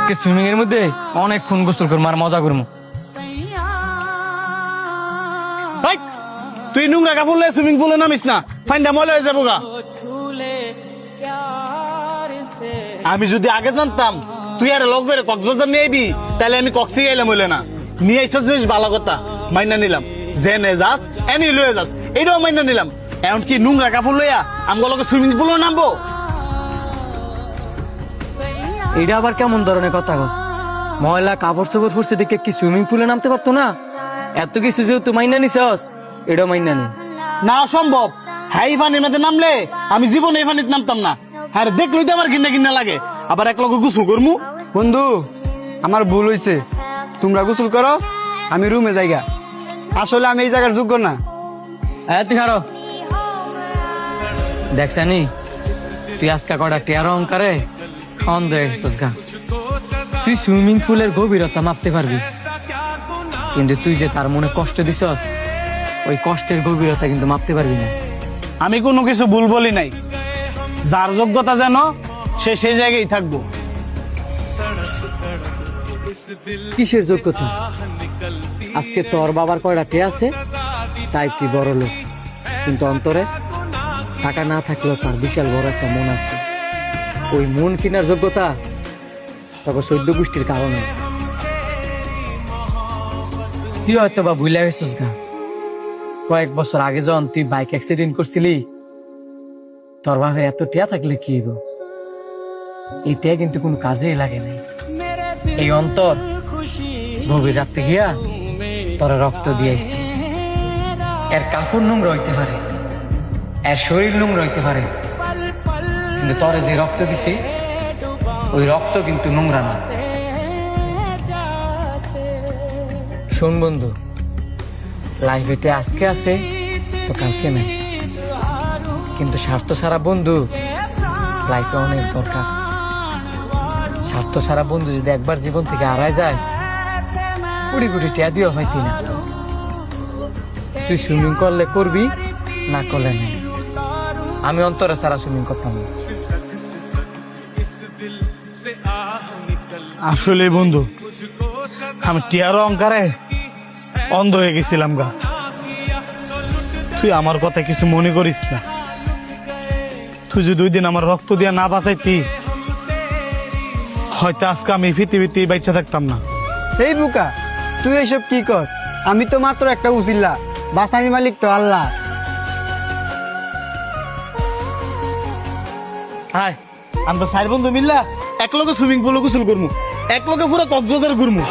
আজকে সুইমিং এর মধ্যে অনেকক্ষণ গোসল করবো আর মজা করবো। হাই, তুই নোংরা কাপড় লয়ে সুইমিং পুলে নামিস না, ফাইন্ডা ময়লা হয়ে যাবো গা। আমি যদি আগে জানতাম তুই আর লগ করে কক্সবাজার নিয়ে আইবি, তাহলে আমি কক্সি গেলাম হইলে না। নিয়ে আইসা জিনিস ভালো কথা, মাইনা নিলাম। জেনে যাস এনি লয়ে যাস, এটাও মাইনা নিলাম। এখন কি নোংরা কাপড় লইয়া আমগো লগে সুইমিং পুলে নামবো? এটা আবার কেমন ধরনের কথা কস? ময়লা কাপড় চোপড় ফুরছে দেখে কি সুইমিং পুলে নামতে পারতো না? এত কিছু যেহেতু মাইনা নিছস, এটাও মাইনা নি। না অসম্ভব, হাই পানির মধ্যে নামলে আমি জীবনে এই পানিতে নামতাম না। হ্যাঁ দেখলই তো আমার ঘিন্না ঘিন্না লাগে, আবার এক লগে গোসল করমু। বন্ধু আমার ভুল হয়েছে, তোমরা গোসল করো, আমি রুমে যাইগা। আসলে আমি এই জায়গার যোগ্য না। তুই খারো দেখছানি, তুই আজকা কটা টিয়ার অহংকারে অন্ধ হয়ে গেছিস গা। তুই সুইমিং পুলের গভীরতা মাপতে পারবি, কিন্তু তুই যে তার মনে কষ্ট দিছস, ওই কষ্টের গভীরতা কিন্তু মাপতে পারবি না। আমি কোনো কিছু ভুল বলি নাই, যার যোগ্যতা যেন সে সেই জায়গায় থাকবো। কিসের যোগ্যতা? আজকে তোর বাবার কয়টা টে আছে তাই তুই বড় লোক, কিন্তু অন্তরে টাকা না থাকলেও তার বিশাল বড় একটা মন আছে। ওই মন কেনার যোগ্যতা তবে 14 গোষ্ঠীর কারণে। তুই হয়তো বা ভুলে গেছিস গা, কয়েক বছর আগে যখন তুই বাইক অ্যাক্সিডেন্ট করছিলি, তোর বাপের এত টিয়া থাকলে কি হইব? এই টিয়া কিন্তু কোনো কাজেই লাগে নাই। এই অন্তর গভীর রাত্রে গিয়া তোর রক্ত দিয়েছি। এর কাপড় নোংরা হইতে পারে, এর শরীর নোংরা হইতে পারে, কিন্তু তোরে যে রক্ত দিছি, ওই রক্ত কিন্তু নোংরা না। শোন বন্ধু, লাইফে আজকে আছে তো কালকে নাই, কিন্তু স্বার্থ ছাড়া বন্ধু লাইফে অনেক দরকার। স্বার্থ ছাড়া বন্ধু যদি একবার জীবন থেকে হারায় যায়, কোটি কোটি টিয়া দিও হয়তি না। তুই সুইমিং করলে করবি, না করলে না। আমি অন্তরে ছাড়া সুইমিং করতাম না। আসলে বন্ধু, আমি টিয়ার অহংকারে অন্ধ হয়ে গেছিলাম গা। তুই আমার কথা কিছু মনে করিস না। তুই যদি 2 দিন আমার রক্ত দিয়া না বাঁচাইতি, হয়তো আজকে আমি পৃথিবীতে বাচ্চা থাকতাম না। এই বুকা, তুই এইসব কি কস? আমি তো মাত্র একটা উজিল্লা, বাসানির মালিক তো আল্লাহ। হাই, আমরা 4 বন্ধু মিল্লা এক লগে সুইমিং পুলে গোসল করমু, এক লগে পুরো কক্সবাজার ঘুরমু।